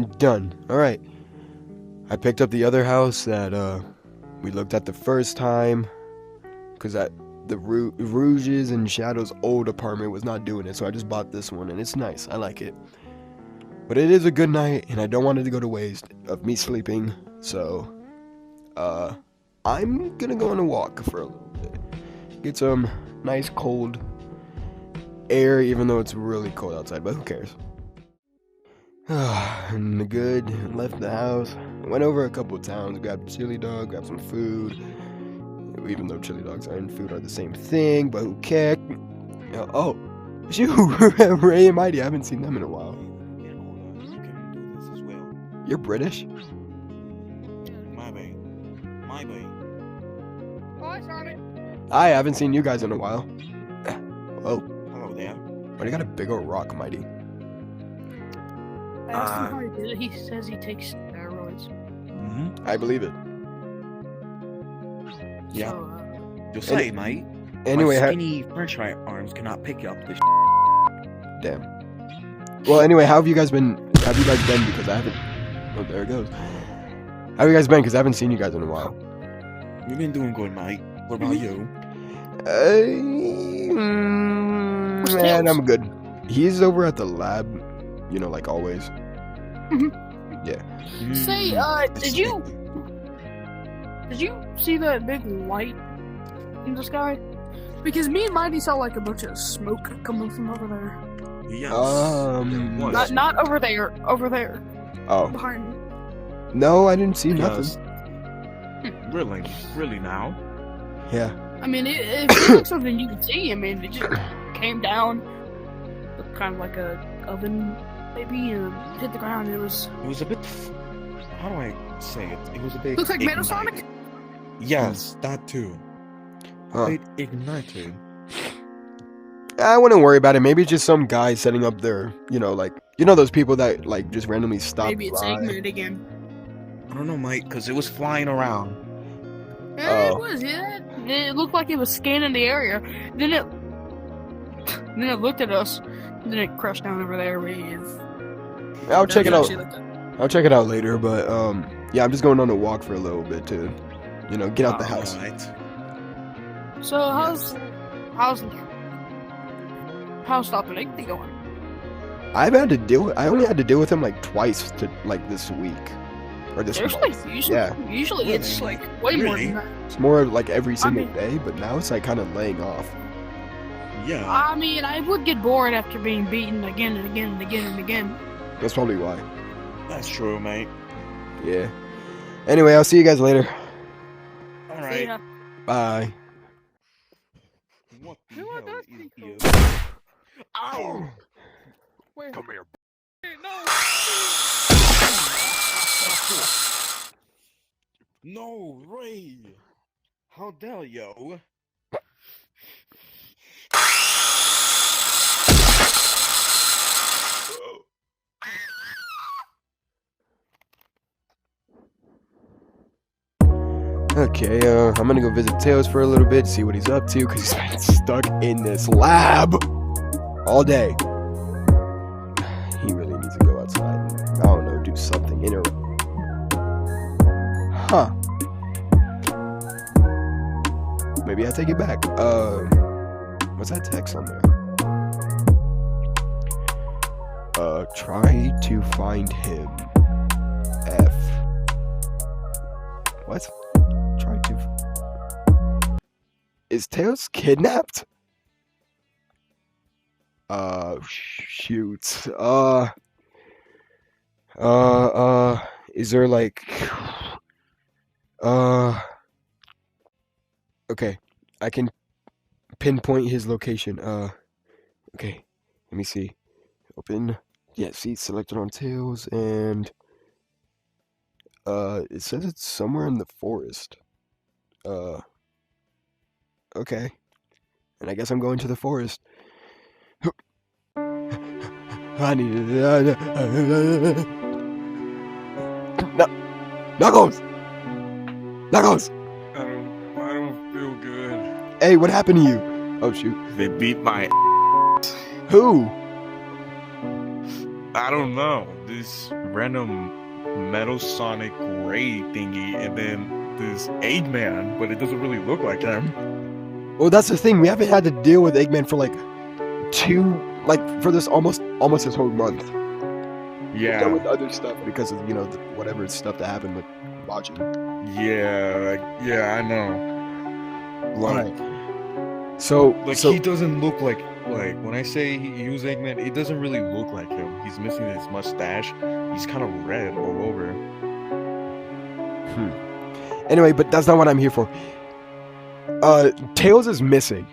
And done. Alright. I picked up the other house that we looked at the first time. Because the Rouges and Shadows old apartment was not doing it. So I just bought this one. And it's nice. I like it. But it is a good night. And I don't want it to go to waste of me sleeping. So, I'm gonna go on a walk for a little bit. Get some nice cold air, even though it's really cold outside, but who cares? And good, left the house, went over a couple of towns, grabbed chili dog, grabbed some food, even though chili dogs and food are the same thing, but who cares? Oh, shoot, Ray and Mighty, I haven't seen them in a while. Yeah, hold on, you can do this as well. You're British? My way. My way. Hi, Sonic. I haven't seen you guys in a while. Whoa. Hello there. Why do you got a big old rock, Mighty? I asked him how he did it. He says he takes steroids. Mm-hmm. I believe it. Yeah. So, You'll say, mate. Anyway, My skinny french fry arms cannot pick up this. Damn. Well, anyway, how have you guys been? Have you guys been? Because I haven't. Oh, there it goes. How have you guys been? Because I haven't seen you guys in a while. We've been doing good, mate. What about you? Man, I'm good. He's over at the lab, you know, like always. Yeah. Say, did you see that big light in the sky? Because me and Mighty saw like a bunch of smoke coming from over there. Yes. What? Not over there. Over there. Oh. Behind. No, I didn't see nothing. Really now? Yeah. I mean, it feels like something you could see. I mean, it just came down, looked kind of like a oven, maybe, and hit the ground. It was a bit. How do I say it? It was a bit. looks like ignited. Metasonic. Yes, that too. Huh. It ignited. I wouldn't worry about it. Maybe it's just some guy setting up their, you know, like, you know those people that, like, just randomly stop Maybe it's by. ignited again. I don't know, mate, because it was flying around. Yeah, Oh. it was. Yeah, it looked like it was scanning the area. Then it looked at us. Then it crashed down over there. I'll check it out. Actually looked at- I'll check it out later, but, yeah, I'm just going on a walk for a little bit to, you know, get out the house. Alright. So how's Dr. Nate going? I only had to deal with him, like, twice to, like, this week. Or this Seriously? month. Usually it's like way more Really? than that. It's more like every single mean- day, but now it's like kind of laying off. Yeah. I mean, I would get bored after being beaten again and again and again and again. That's probably why. That's true, mate. Yeah. Anyway, I'll see you guys later. So, Alright. yeah. Bye. What the Who are hell those is people? you? Ow! Wait, Come here. no. No, Ray! How dare you? Okay, I'm gonna go visit Tails for a little bit, see what he's up to, because he's been stuck in this lab all day. He really needs to go outside. I don't know, do something. Huh. Maybe I take it back. What's that text on there? Try to find him. F. What? Try to. Is Tails kidnapped? Shoot. Is there like. Okay. I can pinpoint his location. Okay. Let me see. Open. Yeah, seat selected on Tails, and it says it's somewhere in the forest. Okay. And I guess I'm going to the forest. I need no, Knuckles! Knuckles! I don't feel good. Hey, what happened to you? Oh shoot. They beat my Who? I don't know. this random Metal Sonic Ray thingy, and then this Eggman, but it doesn't really look like him. Well, that's the thing. We haven't had to deal with Eggman for like for this almost this whole month. We've done with other stuff because of whatever stuff that happened with watching. Yeah, I know. Like, so he doesn't look like when I say he was Eggman, it doesn't really look like him. He's missing his mustache. He's kind of red all over. Anyway, but that's not what I'm here for. Tails is missing.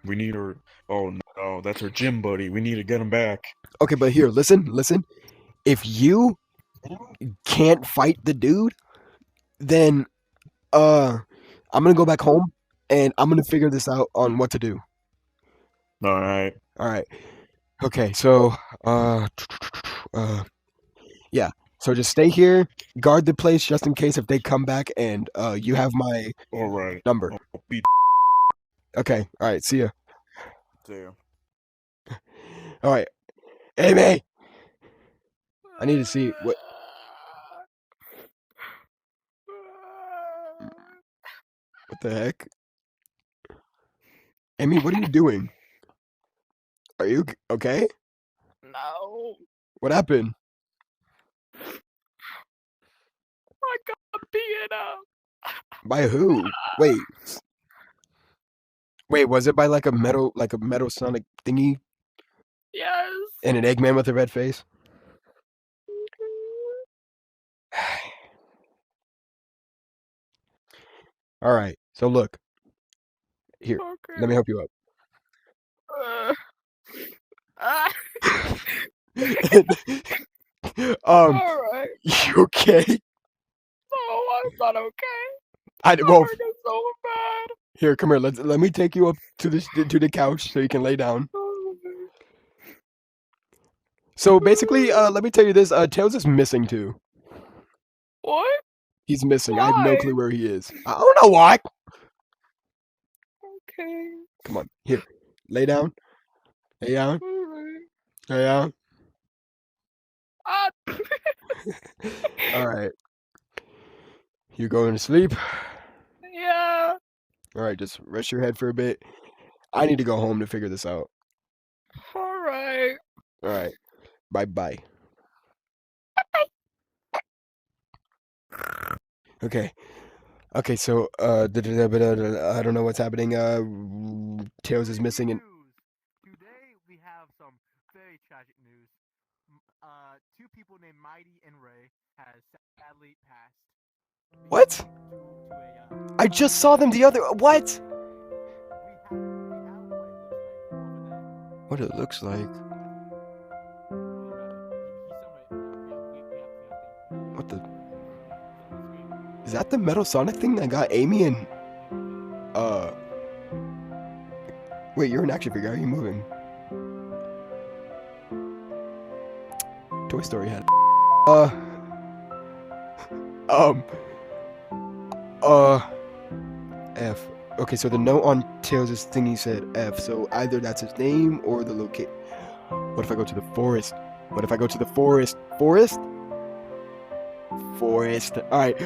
We need her. Oh no, that's her gym buddy. We need to get him back. Okay, but here, listen. If you can't fight the dude, then I'm gonna go back home and I'm gonna figure this out on what to do. All right. Okay, so yeah. So just stay here, guard the place just in case if they come back, and you have my number. Okay, all right, see ya. All right, Amy, I need to see what. What the heck? Amy, what are you doing? Are you okay? No. What happened? I got beaten up. By who? Wait, was it by like a metal Sonic thingy? Yes. And an Eggman with a red face? All right. So look. Here. Okay. Let me help you up. All right. You okay? Oh, I'm not okay. Well, hurt so bad. Here, come here. Let me take you up to the couch so you can lay down. So basically, let me tell you this. Tails is missing too. What? He's missing. Why? I have no clue where he is. I don't know why. Okay. Come on. Here. Lay down. Lay down. Lay down. All right. You going to sleep? Yeah. All right, just rest your head for a bit. I need to go home to figure this out. All right. All right. Bye-bye. Okay. So I don't know what's happening. Tails is missing and Today we have some very tragic news. Two people named Mighty and Ray has sadly passed. What? I just saw them the other. What? What it looks like? What the? Is that the Metal Sonic thing that got Amy and Wait, you're an action figure. How are you moving? Toy Story had. F. Okay, so the note on Tails' thingy said F, so either that's his name or the locate. What if I go to the forest? Forest? Alright.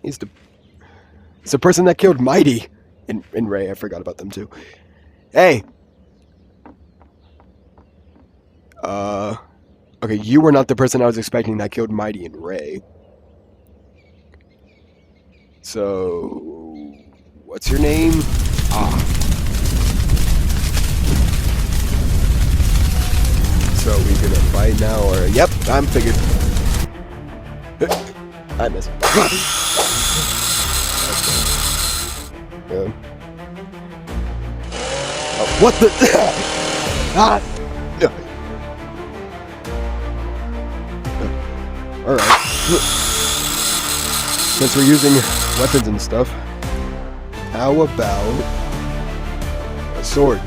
It's the person that killed Mighty and Ray. I forgot about them too. Hey! Okay, you were not the person I was expecting that killed Mighty and Ray. So, what's your name? So we gonna fight now, or yep, I'm figured. I missed. Oh, what the? No. All right. Since we're using weapons and stuff, how about a sword?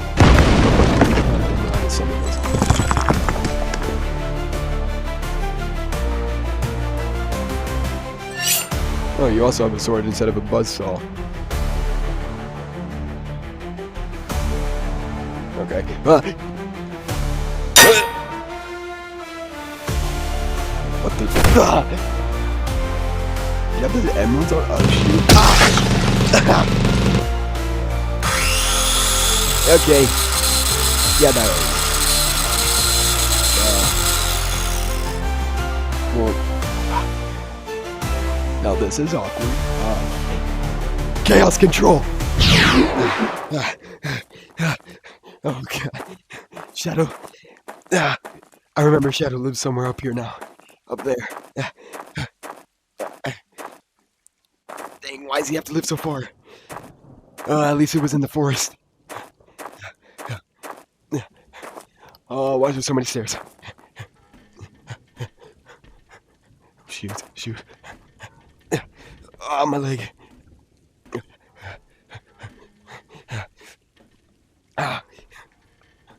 Oh, you also have a sword instead of a buzzsaw. Okay. You have the emeralds on? Oh shoot. Okay. Yeah, that was. Well. Now this is awkward. Chaos control! Oh god. Shadow. I remember Shadow lives somewhere up here now. Up there. Dang, why does he have to live so far? At least it was in the forest. Oh, why is there so many stairs? Shoot, shoot. Oh, my leg.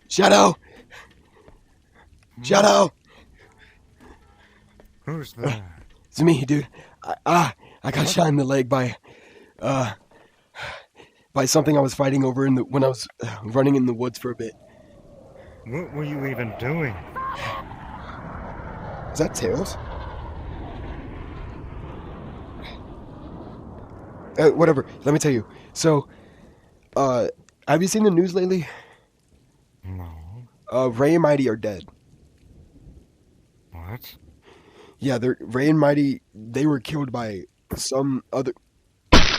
Shadow! Shadow! Who's that? It's me, dude. I got shot in the leg by something I was fighting over when I was running in the woods for a bit. What were you even doing? Is that Tails? Whatever. Let me tell you. So, have you seen the news lately? No. Ray and Mighty are dead. What? Yeah, Ray and Mighty. They were killed by some other.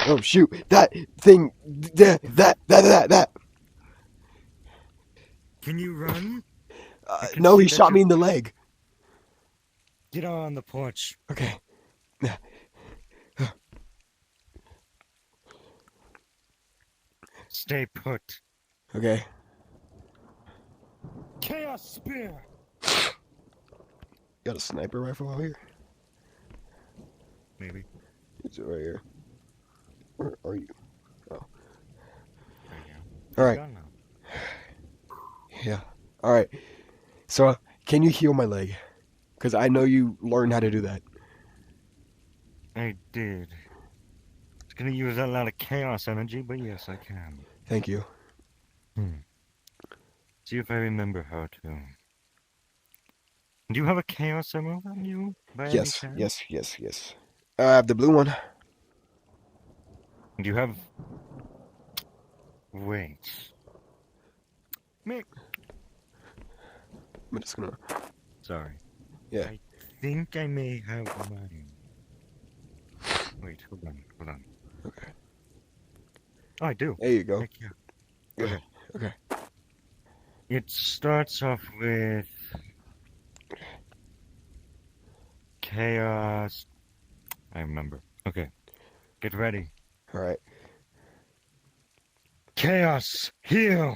Oh shoot! That thing. That. Can you run? can No, see he that shot me you're- in the leg. Get on the porch. Okay. Stay put. Okay. Chaos spear. Got a sniper rifle out here? Maybe. It's right here. Where are you? Oh. There you All right. Gun now. Yeah. All right. So, can you heal my leg? Because I know you learned how to do that. I did. It's gonna use a lot of chaos energy, but yes, I can. Thank you. See if I remember how to. Do you have a chaos emerald on you? By any Yes. chance? Yes. I have the blue one. Do you have? Wait. Mick. I'm just gonna. Sorry. Yeah. I think I may have mine. Wait, hold on. Okay. Oh, I do. There you go. Heck yeah. Okay. Okay. It starts off with chaos. I remember. Okay. Get ready. All right. Chaos heal.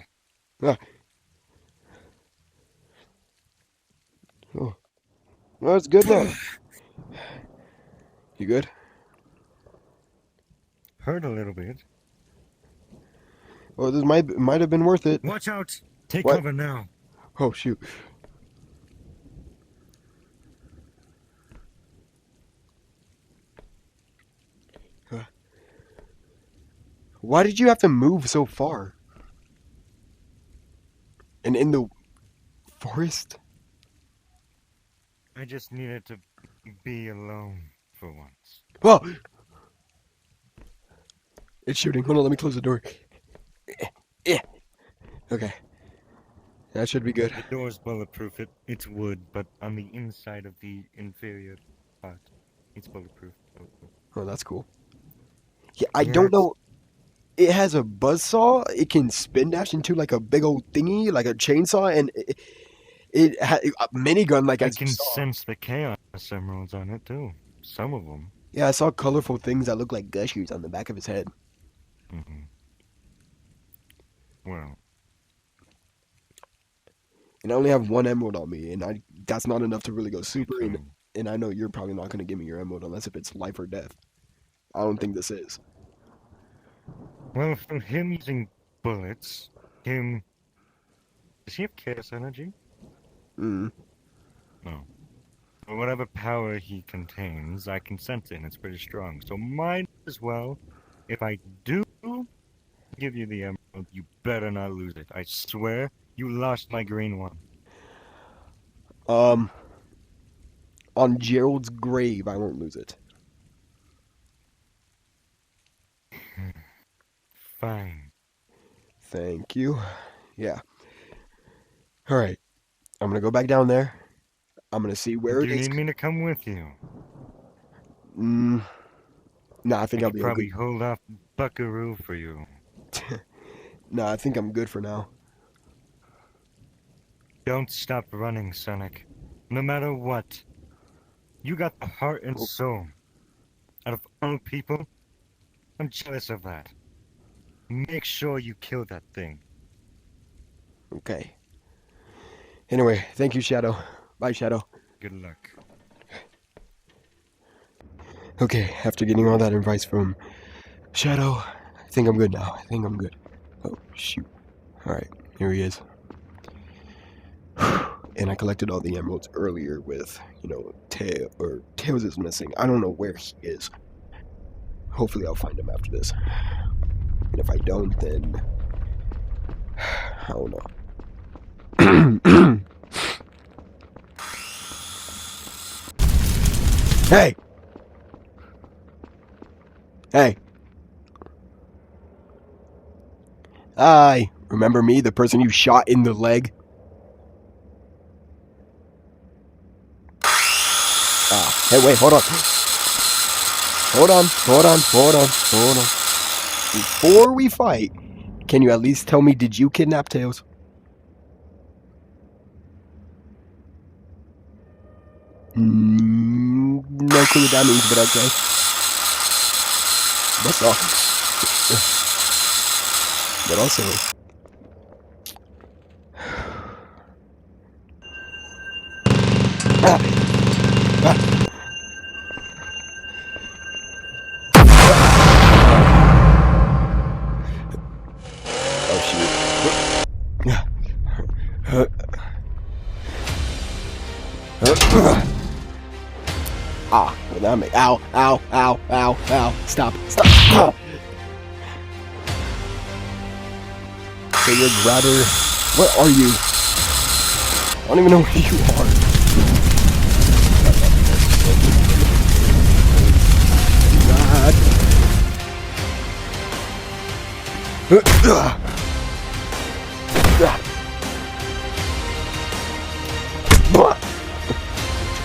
Ah. Oh. Well, it's good now. You good? Hurt a little bit. Well, this might have been worth it. Watch out. Take What? cover now. Oh shoot. Why did you have to move so far? And in the forest? I just needed to be alone for once. Whoa! It's shooting. Hold on, let me close the door. Okay. That should be good. The door's bulletproof. It's wood, but on the inside of the inferior part, it's bulletproof. Oh, that's cool. Yeah, I Yeah, don't it's- know. It has a buzzsaw. It can spin dash into like a big old thingy, like a chainsaw, and it has a minigun, like I as you can saw. sense the chaos emeralds on it too. Some of them. Yeah, I saw colorful things that look like gushers on the back of his head. Well, And I only have one emerald on me, and that's not enough to really go super. true. And I know you're probably not going to give me your emerald unless if it's life or death. I don't think this is. Well, from him using bullets, does he have chaos energy? Mm. No. But whatever power he contains, I can sense it, and it's pretty strong. So might as well, if I do give you the emerald, you better not lose it. I swear, you lost my green one. On Gerald's grave, I won't lose it. Fine. Thank you. Yeah. Alright. I'm gonna go back down there. I'm gonna see where Do it you is. need me to come with you? Nah, I think I I'll could be probably okay. hold off Buckaroo for you. Nah, I think I'm good for now. Don't stop running, Sonic. No matter what. You got the heart and soul. Out of all people, I'm jealous of that. Make sure you kill that thing. Okay. Anyway, thank you, Shadow. Bye, Shadow. Good luck. Okay, after getting all that advice from Shadow, I think I'm good now. I think I'm good. Oh, shoot. Alright, here he is. And I collected all the emeralds earlier with, Tails is missing. I don't know where he is. Hopefully I'll find him after this. And if I don't, then... I don't know. Hey! Hey! Hi! Remember me, the person you shot in the leg? Hey, wait, hold on. Hold on. Before we fight, can you at least tell me, did you kidnap Tails? No clue what that means, but okay. That's all. But also... Oh, shoot. Well, that may... Ow. Stop. So you're rather... What are you? I don't even know where you are.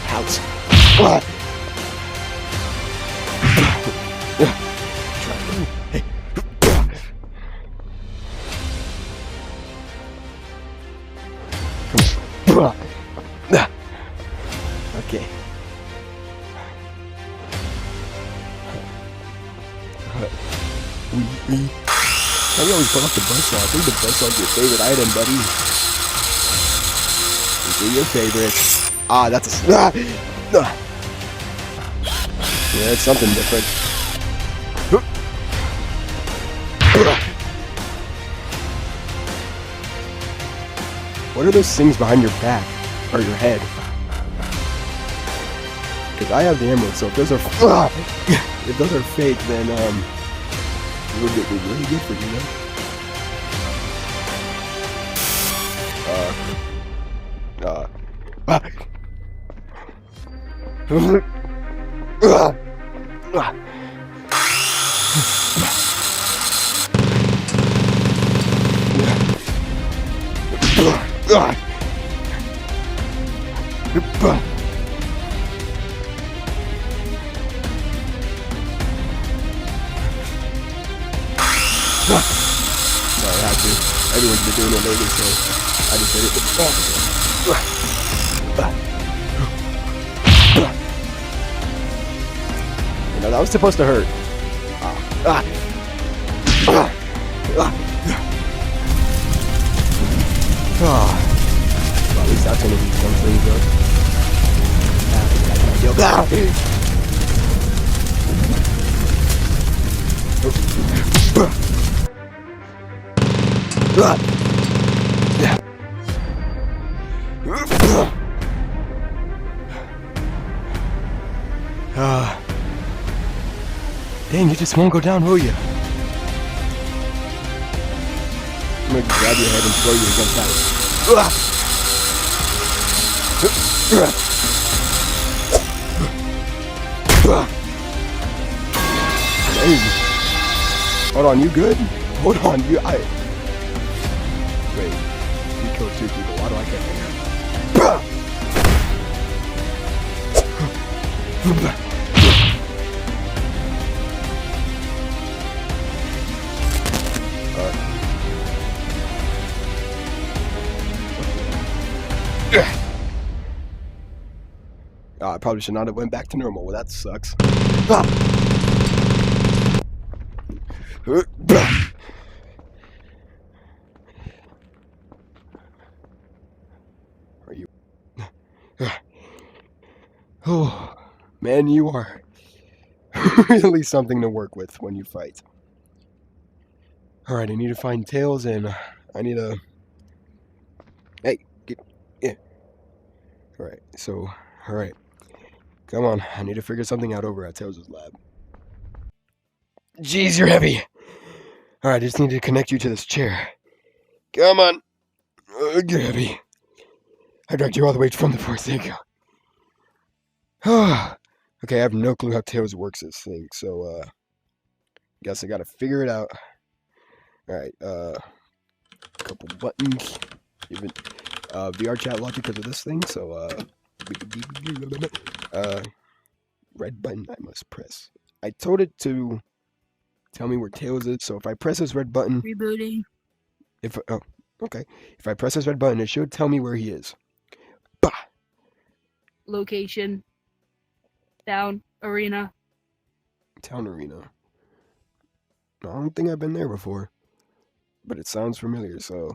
House. Okay. How do you always pull off the buzzsaw? I think the buzzsaw's your favorite item, buddy. These are your favorites. That's a... Yeah, it's something different. What are those things behind your back? Or your head? Because I have the emerald, so if those are... if those are fake, then, it would be really good for you, No, I had to. Everyone's been doing it lately, so I just did it. That was supposed to hurt. Well, at least that's one of these some things Dang, you just won't go down, will you? I'm gonna grab your head and throw you against that. Hey. Hold on, you good? Hold on, Wait. You killed 2 people. Why do I get there? I probably should not have went back to normal. Well, that sucks. Are you? Oh, man, you are really something to work with when you fight. Alright, I need to find Tails and I need to... Hey, get... Yeah. Alright, so... Alright. Come on, I need to figure something out over at Tails' lab. Jeez, you're heavy! Alright, I just need to connect you to this chair. Come on! Get heavy. I dragged you all the way from the forest. There you go. Okay, I have no clue how Tails works this thing, so, guess I gotta figure it out. Alright, couple buttons. Even, VR chat logic because of this thing, so, red button I must press. I told it to tell me where Tails is, so if I press this red button... Rebooting. Okay. If I press this red button, it should tell me where he is. Bah! Location. Down. Arena. Town Arena. I don't think I've been there before. But it sounds familiar, so...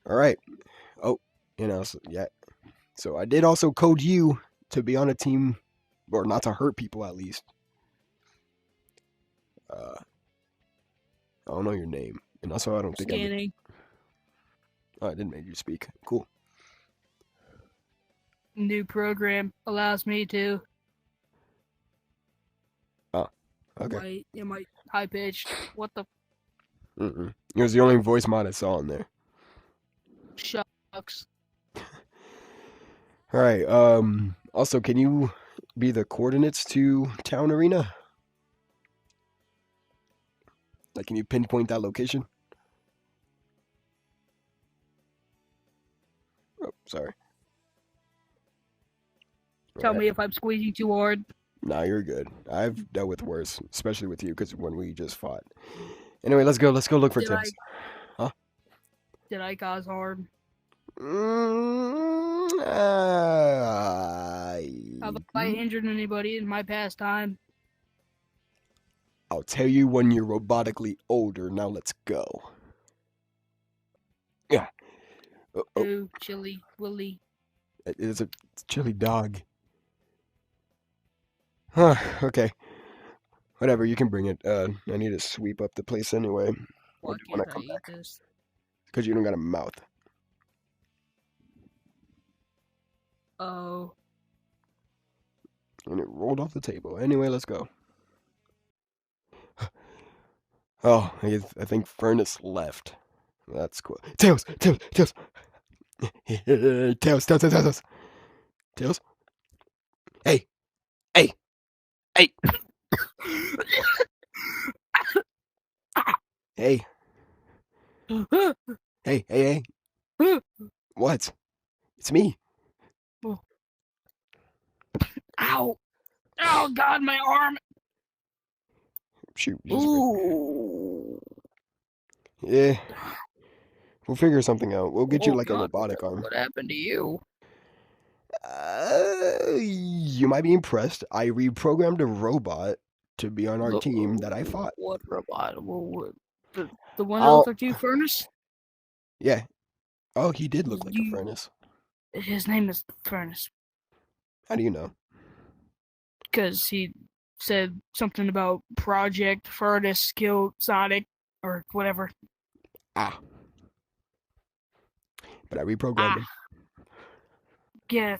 Alright. Oh, yeah. So I did also code you to be on a team, or not to hurt people at least. I don't know your name. And also I don't think Scanning. I didn't make you speak. Cool. New program allows me to. Okay. Am I high pitched? What the It was the only voice mod I saw in there. shucks? Alright, also, can you be the coordinates to Town Arena? Like, can you pinpoint that location? Oh, sorry. Tell me if I'm squeezing too hard. Nah, you're good. I've dealt with worse, especially with you, because when we just fought. Anyway, let's go look for tips. Huh? Did I cause harm? Have I injured anybody in my past time? I'll tell you when you're robotically older. Now let's go. Yeah. Oh, Chili Willy. It is a chili dog. Huh, okay. Whatever, you can bring it. I need to sweep up the place anyway. Why When I can't I come eat back. this? Because you don't got a mouth. Oh. And it rolled off the table. Anyway, let's go. Oh, I think Furnace left. That's cool. Tails! Tails! Tails! Tails! Tails! Tails! Tails! Tails! Hey! Hey! Hey! Hey! Hey! Hey! Hey! What? It's me. Ow! Oh God, my arm! Shoot. Ooh! Yeah. We'll figure something out. We'll get you Oh, like a God, robotic arm. What happened to you? You might be impressed. I reprogrammed a robot to be on our team that I fought. What robot? The one I'll- that looked like you, Furnace? Yeah. Oh, he did look like a You- furnace. His name is Furnace. How do you know? Because he said something about Project Furnace killed Sonic or whatever. Ah. But I reprogrammed him. Yeah,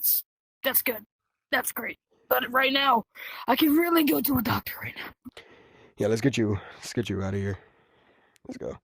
that's good. That's great. But right now, I can really go to a doctor right now. Yeah, let's get you out of here. Let's go.